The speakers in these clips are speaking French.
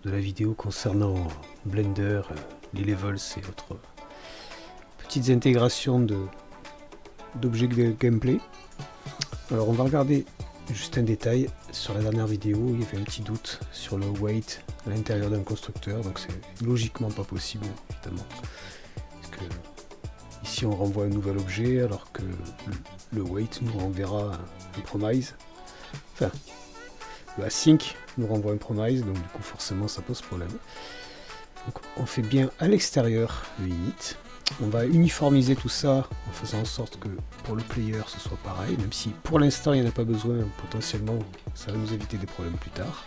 de la vidéo concernant Blender, les levels et autres petites intégrations d'objets de gameplay. Alors on va regarder juste un détail. Sur la dernière vidéo, il y avait un petit doute sur le weight à l'intérieur d'un constructeur, donc c'est logiquement pas possible évidemment. Parce que ici on renvoie un nouvel objet alors que le weight nous renverra un promise. Enfin, le async nous renvoie un promise, donc du coup forcément ça pose problème. Donc on fait bien à l'extérieur le init. On va uniformiser tout ça en faisant en sorte que pour le player ce soit pareil, même si pour l'instant il n'y en a pas besoin, potentiellement ça va nous éviter des problèmes plus tard.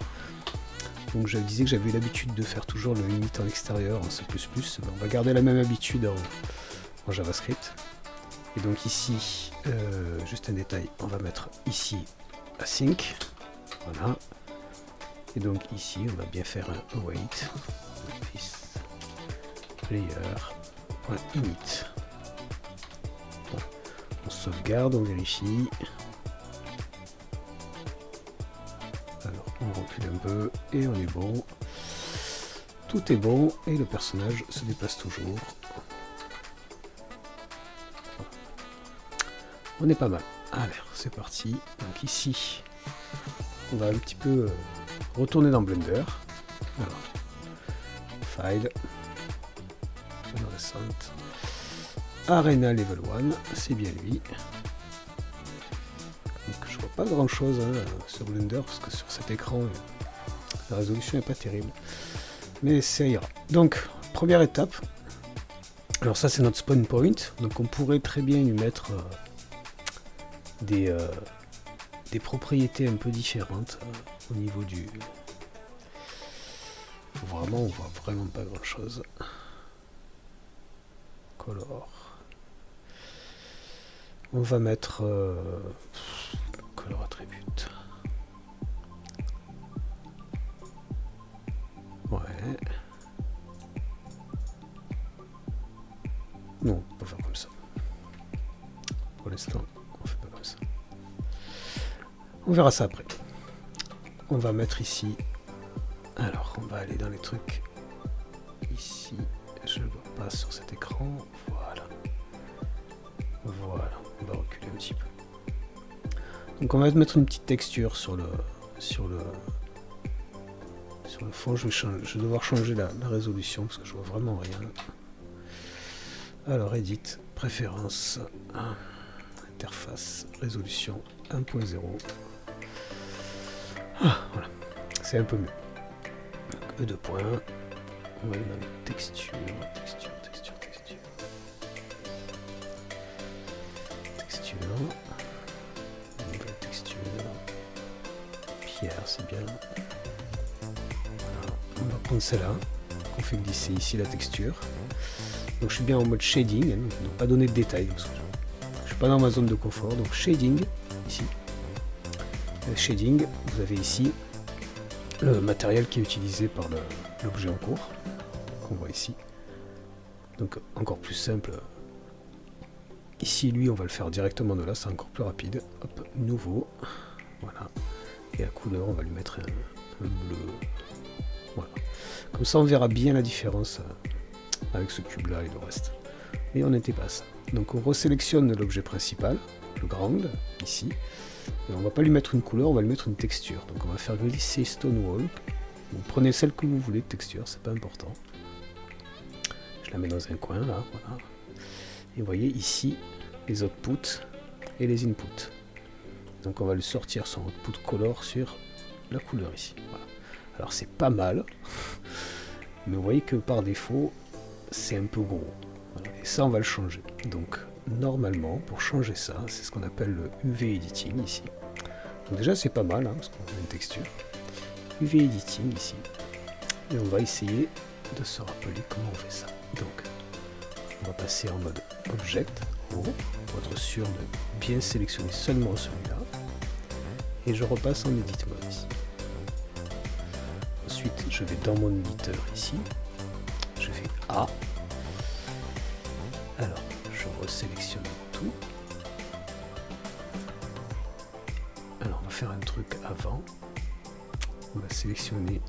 Donc je disais que j'avais l'habitude de faire toujours le init en extérieur en C++, on va garder la même habitude en JavaScript. Et donc ici, juste un détail, on va mettre ici async, voilà. Et donc ici on va bien faire un await, player.init. Bon. On sauvegarde, on vérifie. Alors on recule un peu et on est bon. Tout est bon et le personnage se déplace toujours. On est pas mal. Allez, c'est parti. Donc ici, on va un petit peu retourner dans Blender. Alors, file, récente, Arena Level 1, c'est bien lui. Donc je vois pas grand chose sur Blender parce que sur cet écran, la résolution n'est pas terrible. Mais ça ira. Donc, première étape. Alors ça c'est notre spawn point. Donc on pourrait très bien lui mettre des propriétés un peu différentes au niveau du... Vraiment, on voit vraiment pas grand chose. Color. On va mettre color attribute. Ouais. Non, on va faire comme ça. Pour l'instant, on fait pas comme ça. On verra ça après. On va mettre ici. Alors, on va aller dans les trucs. Ici, je ne vois pas sur cet écran. Voilà. Voilà. On va reculer un petit peu. Donc, on va mettre une petite texture sur le fond. Je vais devoir changer la résolution parce que je vois vraiment rien. Alors, edit, préférences, interface, résolution 1.0. Ah, voilà. C'est un peu mieux. Donc, E2 points. On va aller dans les textures. Texture. Nouvelle texture. Pierre, c'est bien. Voilà. On va prendre celle-là. On fait glisser ici la texture. Donc je suis bien en mode shading. Donc pas donner de détails. Parce que je suis pas dans ma zone de confort. Donc shading, ici. Shading, vous avez ici le matériel qui est utilisé par l'objet en cours, qu'on voit ici. Donc encore plus simple. Ici, lui, on va le faire directement de là, c'est encore plus rapide. Hop, nouveau. Voilà. Et la couleur, on va lui mettre un bleu. Voilà. Comme ça, on verra bien la différence avec ce cube-là et le reste. Et on n'était pas à ça. Donc on resélectionne l'objet principal, le ground, ici. Et on va pas lui mettre une couleur, on va lui mettre une texture. Donc on va faire glisser Stonewall. Vous prenez celle que vous voulez de texture, c'est pas important. Je la mets dans un coin là, voilà. Et vous voyez ici les outputs et les inputs. Donc on va lui sortir son output color sur la couleur ici. Voilà. Alors c'est pas mal, mais vous voyez que par défaut c'est un peu gros. Voilà. Et ça on va le changer. Donc normalement pour changer ça, c'est ce qu'on appelle le UV editing ici. Donc déjà c'est pas mal parce qu'on a une texture. UV editing ici. Et on va essayer de se rappeler comment on fait ça. Donc on va passer en mode Object, pour être sûr de bien sélectionner seulement celui-là. Et je repasse en Edit Mode ici. Ensuite, je vais dans mon éditeur ici. Je fais A. Alors, je resélectionne tout. Alors, on va faire un truc avant. On va sélectionner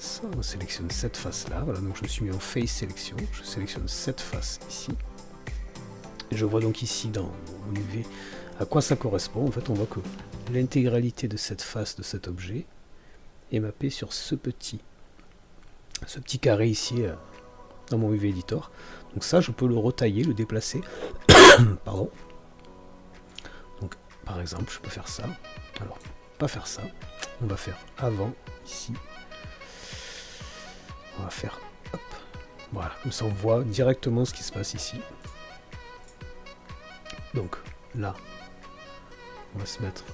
face, on sélectionne cette face là, voilà, donc je me suis mis en face sélection, je sélectionne cette face ici, et je vois donc ici dans mon UV à quoi ça correspond. En fait on voit que l'intégralité de cette face de cet objet est mappée sur ce petit carré ici dans mon UV Editor. Donc ça je peux le retailler, le déplacer, pardon. Donc par exemple je peux faire ça, alors pas faire ça, on va faire avant ici, on va faire hop, voilà, comme ça on voit directement ce qui se passe ici. Donc là on va se mettre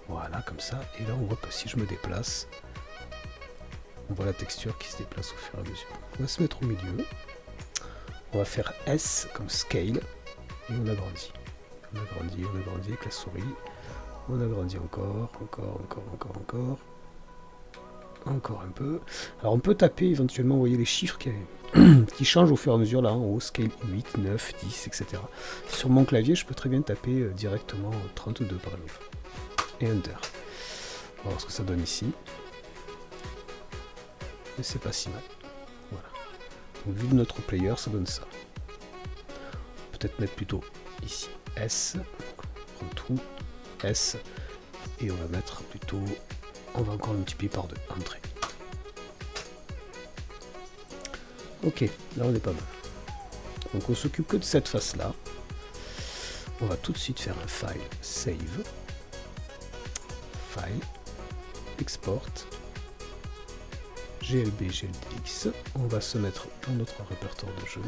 voilà comme ça, et là on voit que si je me déplace, on voit la texture qui se déplace au fur et à mesure. On va se mettre au milieu, on va faire S comme scale, et on agrandit. On agrandit avec la souris, on agrandit encore un peu. Alors on peut taper éventuellement, vous voyez les chiffres qui changent au fur et à mesure, là en haut, scale 8, 9, 10, etc. Sur mon clavier, je peux très bien taper directement 32 par exemple. Et Enter. On va voir ce que ça donne ici. Et c'est pas si mal. Voilà. Donc, vu de notre player, ça donne ça. Peut-être mettre plutôt ici S. On prend tout. S. Et on va mettre plutôt... On va encore le multiplier par 2. Entrée. Ok, là on est pas mal. Donc on s'occupe que de cette face là. On va tout de suite faire un file save. File. Export. GLB, GLDX. On va se mettre dans notre répertoire de jeu.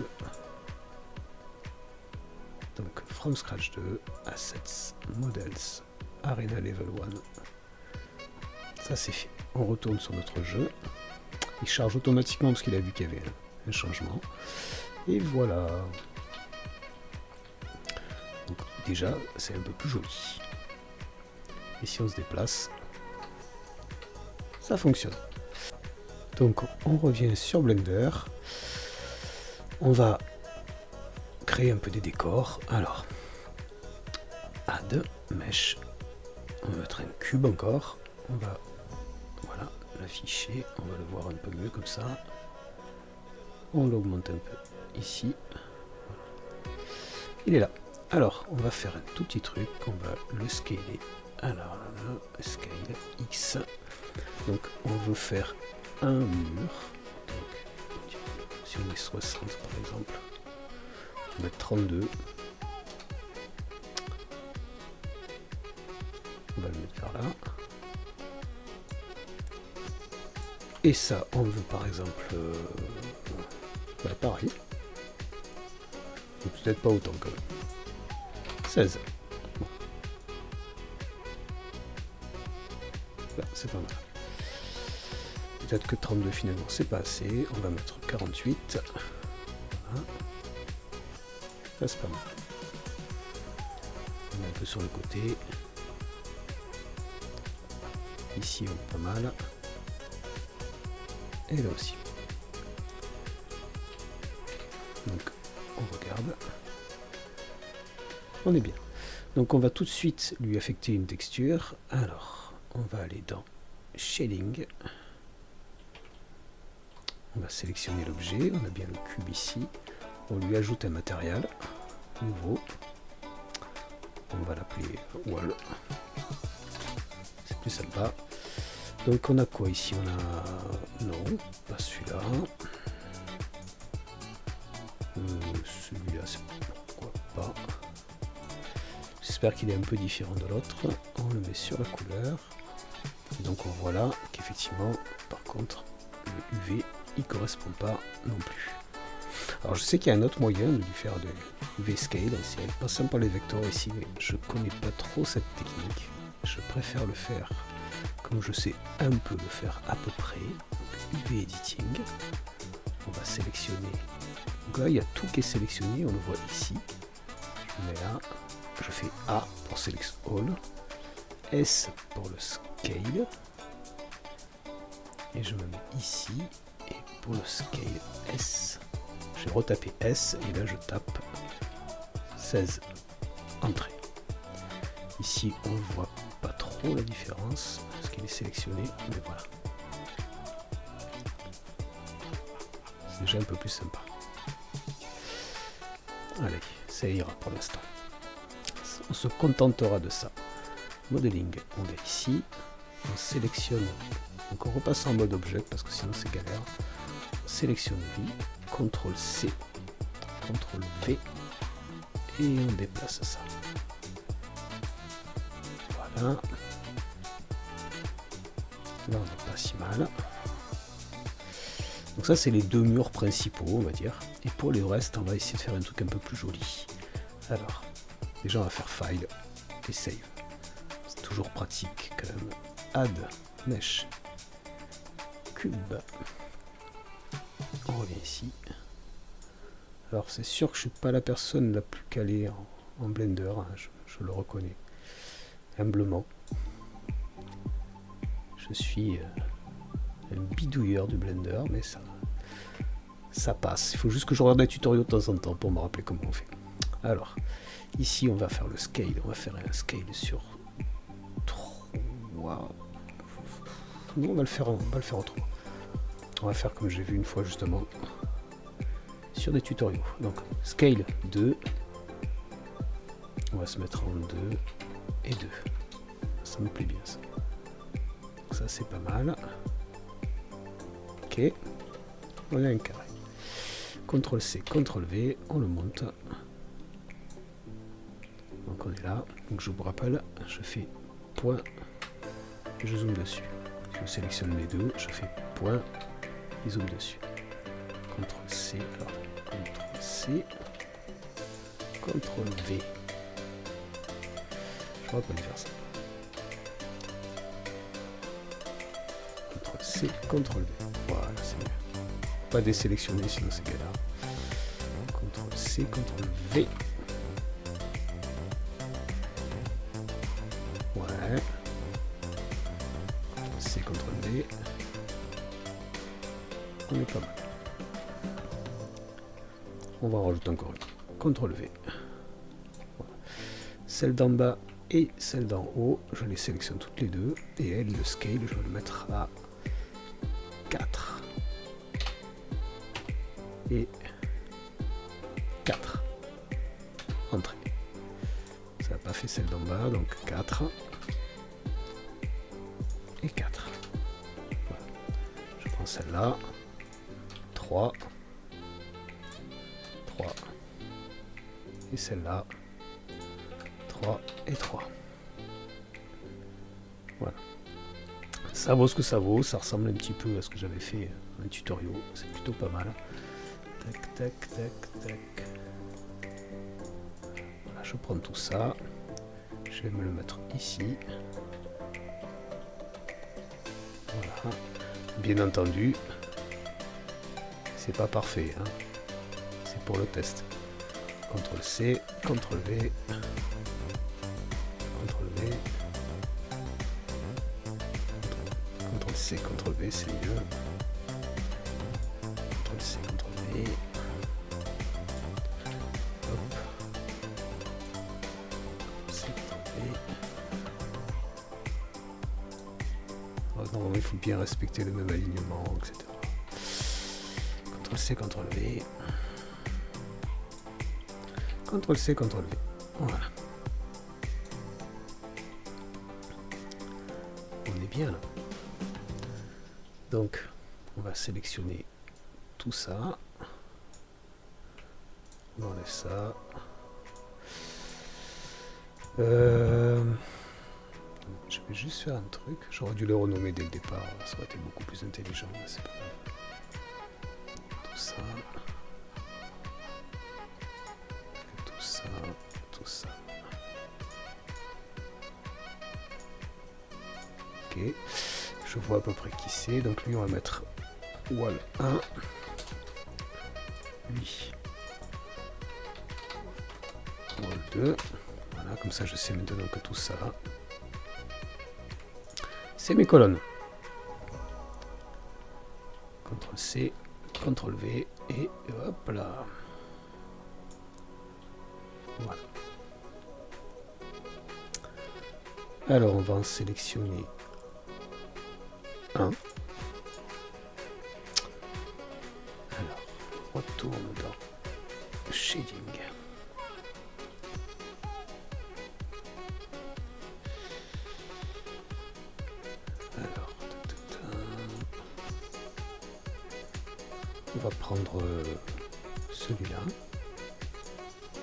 Donc from scratch 2, assets, models, arena level 1. Ça c'est fait. On retourne sur notre jeu. Il charge automatiquement parce qu'il a vu qu'il y avait un changement. Et voilà. Donc déjà, c'est un peu plus joli. Et si on se déplace, ça fonctionne. Donc on revient sur Blender. On va créer un peu des décors. Alors, add, mesh. On va mettre un cube encore. On va, voilà, l'afficher. On va le voir un peu mieux comme ça. On l'augmente un peu ici. Il est là. Alors, on va faire un tout petit truc. On va le scaler. Alors là, scale X. Donc, on veut faire un mur. Donc, si on met 60 par exemple, on va mettre 32. On va le mettre par là. Et ça, on veut par exemple... pareil. Peut-être pas autant quand même. 16. Bon. Là, c'est pas mal. Peut-être que 32 finalement, c'est pas assez. On va mettre 48. Voilà. Là, c'est pas mal. On met un peu sur le côté. Ici, on est pas mal. Et là aussi. Donc, on regarde. On est bien. Donc, on va tout de suite lui affecter une texture. Alors, on va aller dans Shading. On va sélectionner l'objet. On a bien le cube ici. On lui ajoute un matériel nouveau. On va l'appeler Wall. C'est plus sympa. Donc, on a quoi ici? On a... Non, pas celui-là. Celui-là, c'est pourquoi pas. J'espère qu'il est un peu différent de l'autre. On le met sur la couleur. Et donc on voit là qu'effectivement, par contre, le UV, il correspond pas non plus. Alors je sais qu'il y a un autre moyen de lui faire de UV scale. C'est pas simple pour les vecteurs ici, mais je connais pas trop cette technique. Je préfère le faire comme je sais un peu le faire à peu près. Donc, UV editing. On va sélectionner. Donc là, il y a tout qui est sélectionné, on le voit ici. Je mets là, je fais A pour Select All, S pour le Scale, et je me mets ici, et pour le Scale S, j'ai retapé S, et là je tape 16, Entrée. Ici, on ne voit pas trop la différence, parce qu'il est sélectionné, mais voilà. déjà un peu plus sympa. Allez, ça ira pour l'instant. On se contentera de ça. Modeling, on est ici. On sélectionne. Donc on repasse en mode objet parce que sinon c'est galère. On sélectionne vie. CTRL C. CTRL V. Et on déplace ça. Voilà. Là on n'est pas si mal. Donc ça c'est les deux murs principaux on va dire. Et pour le reste on va essayer de faire un truc un peu plus joli. Alors, déjà on va faire File et Save. C'est toujours pratique quand même. Add, Mesh, Cube. On revient ici. Alors c'est sûr que je suis pas la personne la plus calée en Blender, hein, je le reconnais. Humblement. Je suis un bidouilleur du Blender, mais ça passe. Il faut juste que je regarde un tutoriel de temps en temps pour me rappeler comment on fait. Alors, ici on va faire le scale. On va faire un scale sur 3. Non, on va le faire autrement. On va faire comme j'ai vu une fois justement sur des tutoriaux. Donc, scale 2. On va se mettre en 2 et 2. Ça me plaît bien ça. Ça c'est pas mal. Ok. On a un carré. CTRL C, CTRL V, on le monte. Donc on est là. Donc je vous rappelle, je fais point et je zoome dessus. Je sélectionne les deux, je fais point et zoome dessus. CTRL C, alors CTRL C, CTRL V. Je vois pas de faire ça. CTRL C, CTRL V. Voilà, c'est mieux. Pas désélectionner sinon c'est galère. CTRL C, CTRL V. Ouais. CTRL C, CTRL V. On est pas mal. On va en rajouter encore une. CTRL V. Voilà. Celle d'en bas et celle d'en haut, je les sélectionne toutes les deux. Et elle, le scale, je vais le mettre à 4. Et 4. Entrée. Ça n'a pas fait celle d'en bas, donc 4. Et 4. Voilà. Je prends celle-là. 3. 3. Et celle-là. 3 et 3. Voilà. Ça vaut ce que ça vaut. Ça ressemble un petit peu à ce que j'avais fait un tutoriel. C'est plutôt pas mal. Tac, tac, tac, tac. Voilà, je prends tout ça. Je vais me le mettre ici. Voilà. Bien entendu, c'est pas parfait. Hein. C'est pour le test. CTRL C, CTRL V. CTRL V. CTRL C, CTRL V, c'est mieux. CTRL C, CTRL V. Hop. C, CTRL V. Normalement, il faut bien respecter le même alignement, etc. CTRL C, CTRL V. CTRL C, CTRL V. Voilà. On est bien là. Donc, on va sélectionner tout ça. On enlève ça. Je vais juste faire un truc. J'aurais dû le renommer dès le départ. Ça aurait été beaucoup plus intelligent. Mais c'est pas grave. Tout ça. Tout ça. Tout ça. Ok. Je vois à peu près qui c'est. Donc lui, on va mettre wall 1. Lui. Wall 2. Voilà, comme ça je sais maintenant que tout ça, c'est mes colonnes. CTRL C, CTRL V et hop là. Voilà. Alors on va en sélectionner un. Alors, retourne dans Shading. Alors, on va prendre celui-là,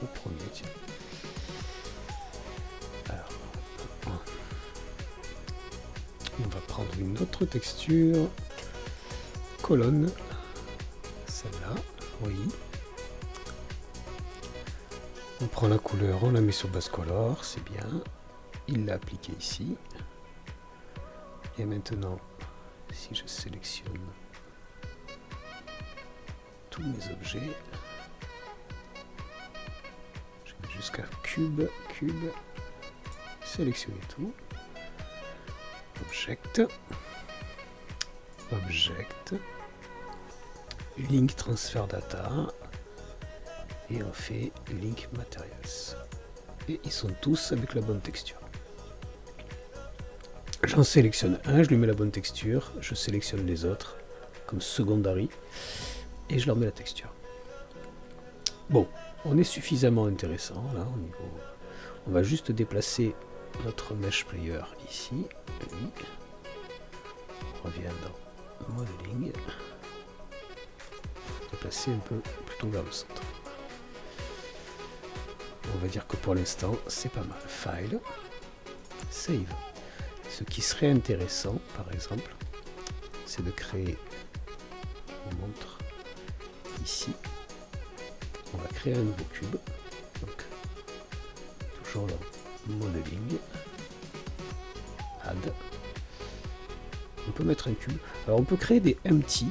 le premier, tiens. Alors, on va prendre une autre texture, colonne, celle-là, oui. On prend la couleur, on la met sur base color, c'est bien. Il l'a appliqué ici. Et maintenant, si je sélectionne tous mes objets, je vais jusqu'à cube, sélectionner tout. Object, link transfer data, et on fait link materials. Et ils sont tous avec la bonne texture. J'en sélectionne un, je lui mets la bonne texture, je sélectionne les autres comme secondary et je leur mets la texture. Bon, on est suffisamment intéressant là au niveau. On va juste déplacer notre mesh player ici. Oui. On revient dans modeling. Déplacer un peu plutôt vers le centre. On va dire que pour l'instant c'est pas mal. File, save. Ce qui serait intéressant, par exemple, c'est de créer, on montre ici, on va créer un nouveau cube, donc toujours dans modeling, add, on peut mettre un cube, alors on peut créer des empty,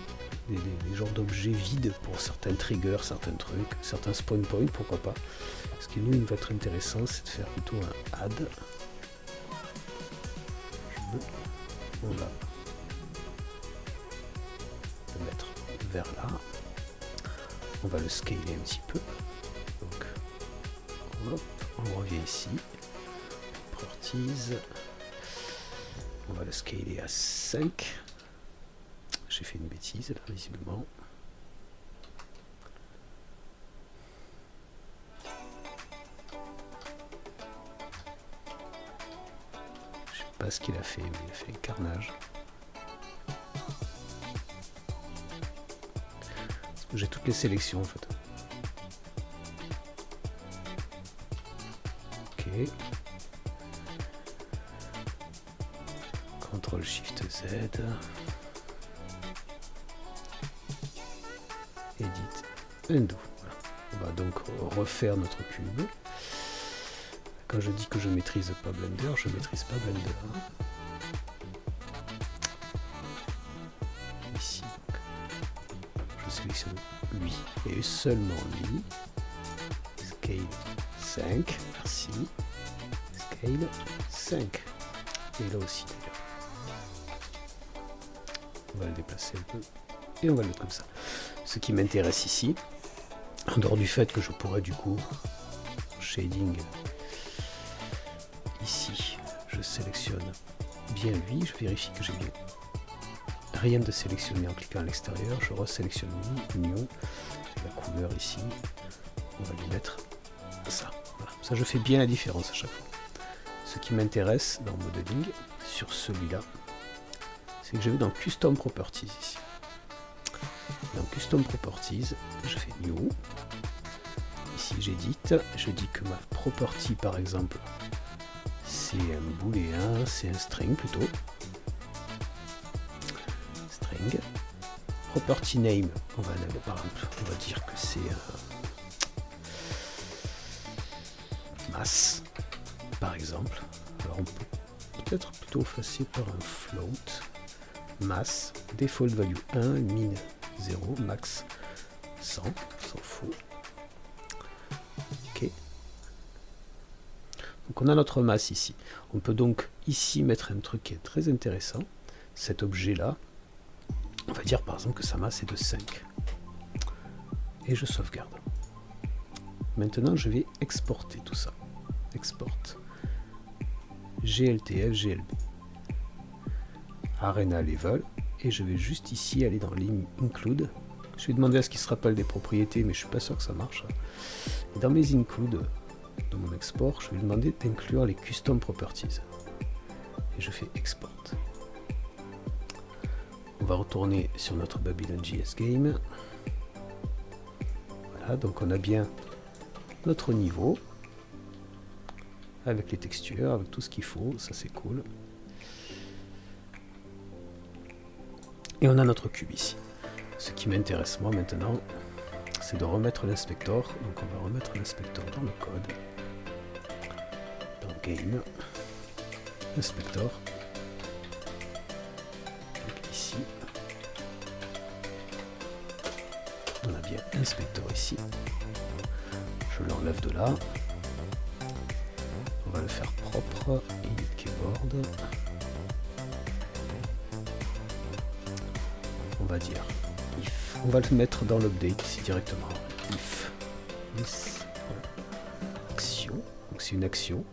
des genres d'objets vides pour certains triggers, certains trucs, certains spawn points, pourquoi pas. Ce qui nous va être intéressant, c'est de faire plutôt un add. On va le mettre vers là. On va le scaler un petit peu. Donc, hop, on revient ici. Properties. On va le scaler à 5. J'ai fait une bêtise là, visiblement. Pas ce qu'il a fait, mais il a fait un carnage. J'ai toutes les sélections en fait. Ok. CTRL SHIFT Z. Edit, undo. Voilà. On va donc refaire notre cube. Quand je dis que je maîtrise pas Blender, je maîtrise pas Blender. Ici, je sélectionne lui et seulement lui. Scale 5, merci. Scale 5. Et là aussi d'ailleurs. On va le déplacer un peu et on va le mettre comme ça. Ce qui m'intéresse ici, en dehors du fait que je pourrais du coup shading. Ici, je sélectionne bien lui, je vérifie que j'ai bien rien de sélectionné en cliquant à l'extérieur, je resélectionne New, la couleur ici, on va lui mettre ça. Voilà. Ça, je fais bien la différence à chaque fois. Ce qui m'intéresse dans Modeling, sur celui-là, c'est que je vais dans Custom Properties ici. Dans Custom Properties, je fais New, ici j'édite, je dis que ma property par exemple, c'est un booléen, c'est un string plutôt. String. Property name, on va dire que c'est masse, par exemple. Alors on peut peut-être plutôt effacer par un float. Masse, default value 1, min 0, max 100, s'en fout. Ok. Donc on a notre masse ici. On peut donc ici mettre un truc qui est très intéressant. Cet objet-là, on va dire par exemple que sa masse est de 5. Et je sauvegarde. Maintenant, je vais exporter tout ça. Export. GLTF, GLB. Arena Level. Et je vais juste ici aller dans Include. Je vais demander à ce qu'il se rappelle des propriétés, mais je suis pas sûr que ça marche. Et dans mes include de mon export, je vais lui demander d'inclure les custom properties. Et je fais export. On va retourner sur notre Babylon.js game. Voilà, donc on a bien notre niveau avec les textures, avec tout ce qu'il faut, ça c'est cool. Et on a notre cube ici. Ce qui m'intéresse moi maintenant, c'est de remettre l'inspector. Donc on va remettre l'inspector dans le code, dans game, inspector. Donc ici, on a bien inspector ici. Je l'enlève de là. On va le faire propre. Init keyboard. On va dire if. On va le mettre dans l'update ici directement. If this action. Donc c'est une action.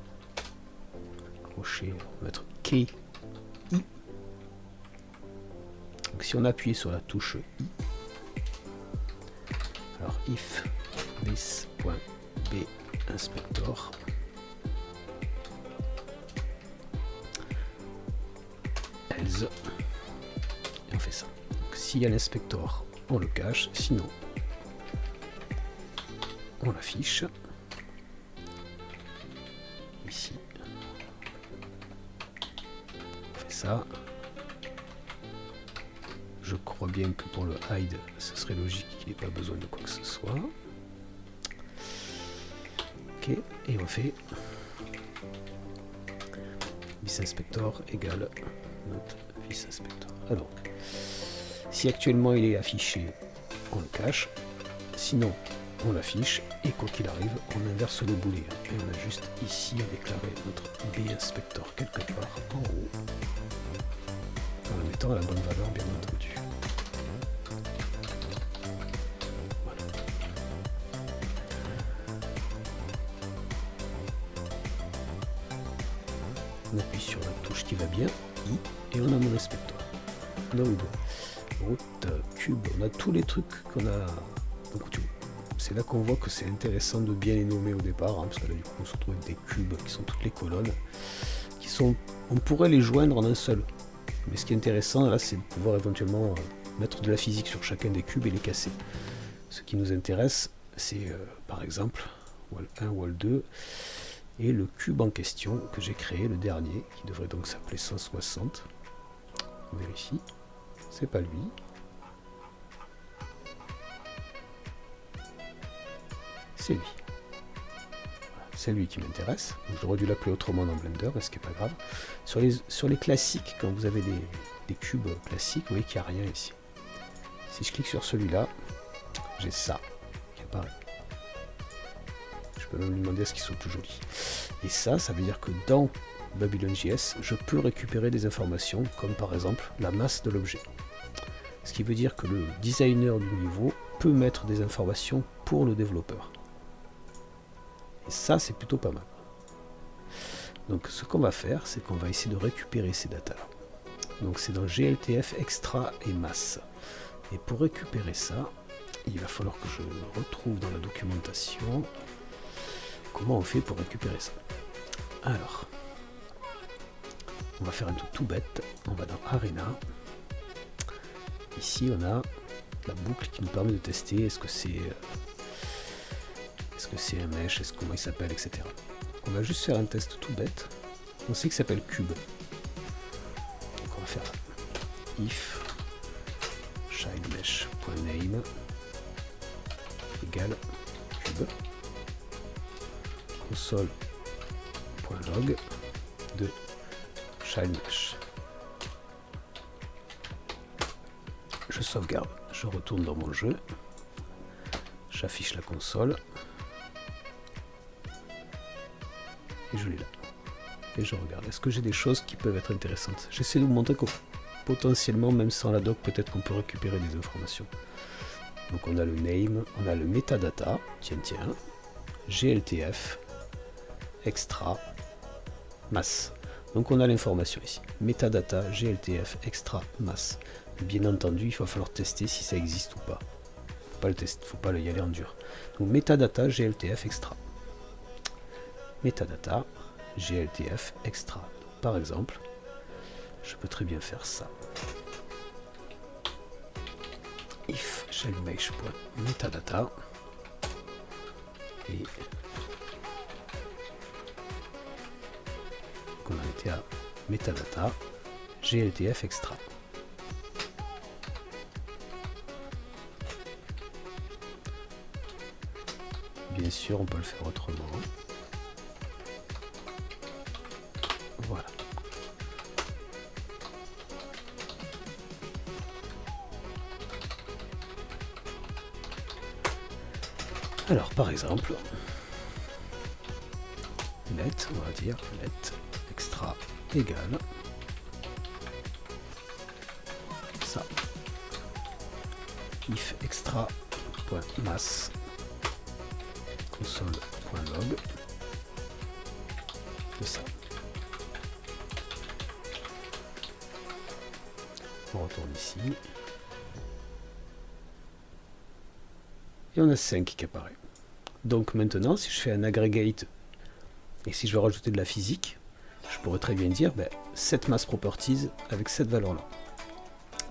Crochet, on va mettre key i. Donc si on appuie sur la touche i. Alors if this.b inspector. Else. Et on fait ça. S'il y a l'inspector, on le cache, sinon on l'affiche. Ici. On fait ça. Je crois bien que pour le hide, ce serait logique qu'il n'ait pas besoin de quoi que ce soit. Ok, et on fait visinspector égale notre visinspector. Alors, si actuellement il est affiché, on le cache. Sinon, on l'affiche. Et quoi qu'il arrive, on inverse le booléen. Et on a juste ici à déclarer notre binspector quelque part en haut. En le mettant à la bonne valeur, bien entendu. Voilà. On appuie sur la touche qui va bien, I, et on a mon inspector. Node, route, cube, on a tous les trucs qu'on a. Donc, c'est là qu'on voit que c'est intéressant de bien les nommer au départ, hein, parce que là du coup on se retrouve avec des cubes qui sont toutes les colonnes, qui sont. On pourrait les joindre en un seul. Mais ce qui est intéressant là, c'est de pouvoir éventuellement mettre de la physique sur chacun des cubes et les casser. Ce qui nous intéresse, c'est par exemple wall 1, wall 2, et le cube en question que j'ai créé, le dernier, qui devrait donc s'appeler 160. On vérifie, c'est pas lui. C'est lui. Voilà, c'est lui qui m'intéresse. J'aurais dû l'appeler autrement dans Blender, mais ce qui n'est pas grave. Sur les classiques, quand vous avez des cubes classiques, vous voyez qu'il n'y a rien ici. Si je clique sur celui-là, j'ai ça qui apparaît. Je peux même lui demander à ce qu'il soit plus joli. Et ça veut dire que dans Babylon.js, je peux récupérer des informations, comme par exemple la masse de l'objet. Ce qui veut dire que le designer du niveau peut mettre des informations pour le développeur. Et ça, c'est plutôt pas mal. Donc ce qu'on va faire, c'est qu'on va essayer de récupérer ces datas-là. Donc c'est dans GLTF extra et masse. Et pour récupérer ça, il va falloir que je retrouve dans la documentation comment on fait pour récupérer ça. Alors, on va faire un truc tout bête. On va dans Arena. Ici, on a la boucle qui nous permet de tester est-ce que c'est un mesh, comment il s'appelle, etc. On va juste faire un test tout bête. On sait qu'il s'appelle cube. Donc on va faire if childmesh.name égale cube console.log de childmesh. Je sauvegarde, je retourne dans mon jeu, j'affiche la console et je l'ai là. Et je regarde. Est-ce que j'ai des choses qui peuvent être intéressantes? J'essaie de vous montrer que potentiellement, même sans la doc, peut-être qu'on peut récupérer des informations. Donc on a le name, on a le metadata, tiens, GLTF, extra, masse. Donc on a l'information ici. Metadata, GLTF, extra, masse. Bien entendu, il va falloir tester si ça existe ou pas. faut pas le tester, faut pas y aller en dur. Donc metadata gltf extra. Metadata gltf extra. Donc, par exemple, je peux très bien faire ça. If shellmesh.metadata et qu'on a été à metadata gltf extra. Bien sûr, on peut le faire autrement. Voilà. Alors, par exemple, let, on va dire let extra égale ça. If extra.mass console.log et ça. On retourne ici. Et on a 5 qui apparaît. Donc maintenant, si je fais un aggregate et si je veux rajouter de la physique, je pourrais très bien dire cette mass properties avec cette valeur-là.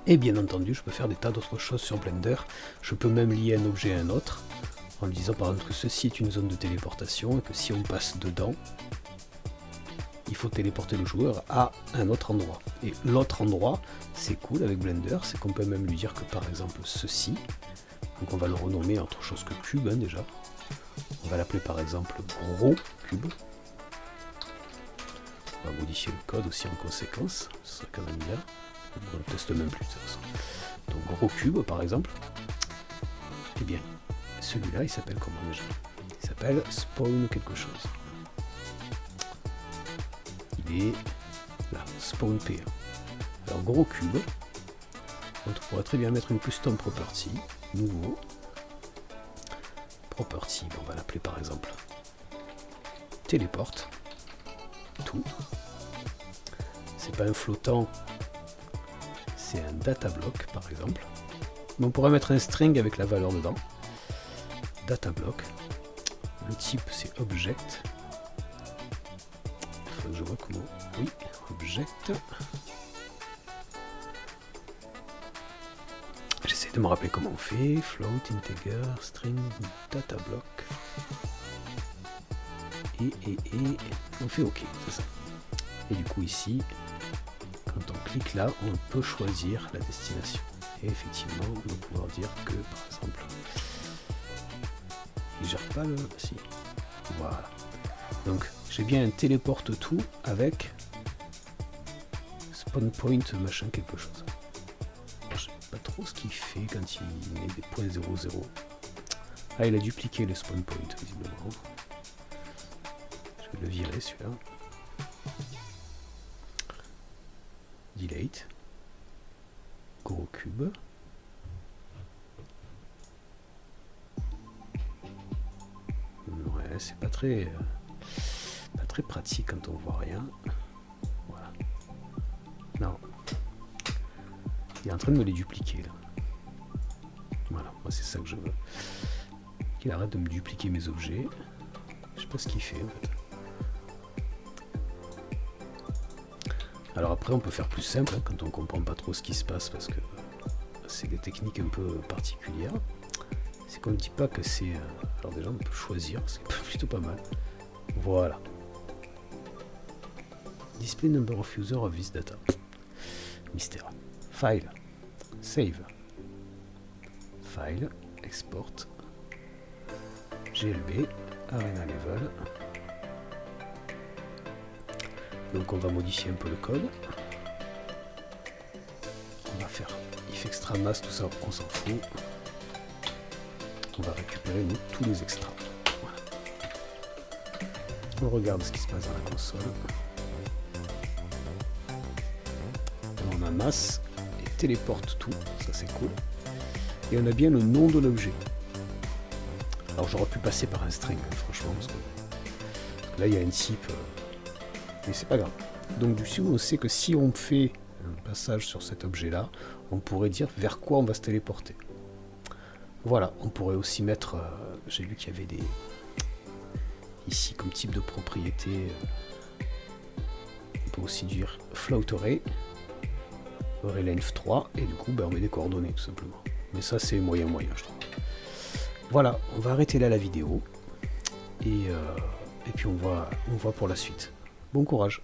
Et bien entendu, je peux faire des tas d'autres choses sur Blender. Je peux même lier un objet à un autre, en lui disant par exemple que ceci est une zone de téléportation et que si on passe dedans, il faut téléporter le joueur à un autre endroit. Et l'autre endroit, c'est cool avec Blender, c'est qu'on peut même lui dire que par exemple ceci, donc on va le renommer autre chose que cube déjà. On va l'appeler par exemple gros cube. On va modifier le code aussi en conséquence, ce serait quand même bien. On ne teste même plus de toute façon. Donc gros cube par exemple. Et bien, celui-là il s'appelle comment déjà? Il s'appelle spawn quelque chose. Il est là, spawn P1. Alors gros cube, on pourrait très bien mettre une custom property, nouveau. Property, on va l'appeler par exemple téléporte tout. C'est pas un flottant, c'est un data block par exemple. Mais on pourrait mettre un string avec la valeur dedans. Data block. Le type c'est object. Il faut que je vois comment. Oui, object. J'essaie de me rappeler comment on fait. Float, integer, string, data block. Et on fait OK, c'est ça. Et du coup ici, quand on clique là, on peut choisir la destination. Et effectivement, on va pouvoir dire que par exemple, il gère pas le... Si. Voilà. Donc j'ai bien un téléporte tout avec spawn point machin quelque chose. Je sais pas trop ce qu'il fait quand il met des points 0,0. Ah, il a dupliqué le spawn point visiblement. Je vais le virer celui-là. Delete. Gros cube. Ouais, c'est pas très pratique quand on voit rien. Voilà. Non. Il est en train de me les dupliquer là. Voilà, moi c'est ça que je veux. Qu'il arrête de me dupliquer mes objets. Je sais pas ce qu'il fait en fait. Alors après on peut faire plus simple hein, quand on comprend pas trop ce qui se passe parce que c'est des techniques un peu particulières. C'est qu'on ne dit pas que c'est... Alors déjà on peut choisir, c'est plutôt pas mal. Voilà. Display number of user of this data. Mystère. File. Save. File. Export. GLB. Arena level. Donc on va modifier un peu le code. On va faire if extra mass, tout ça on s'en fout. On va récupérer nous tous les extras. Voilà. On regarde ce qui se passe dans la console. On a masse et téléporte tout, ça c'est cool. Et on a bien le nom de l'objet. Alors j'aurais pu passer par un string, franchement, parce que là il y a un type, mais c'est pas grave. Donc du coup on sait que si on fait un passage sur cet objet là, on pourrait dire vers quoi on va se téléporter. Voilà, on pourrait aussi mettre, j'ai vu qu'il y avait des, ici comme type de propriété, on peut aussi dire float array, array length 3, et du coup ben, on met des coordonnées tout simplement. Mais ça c'est moyen je trouve. Voilà, on va arrêter là la vidéo, et puis on voit pour la suite. Bon courage.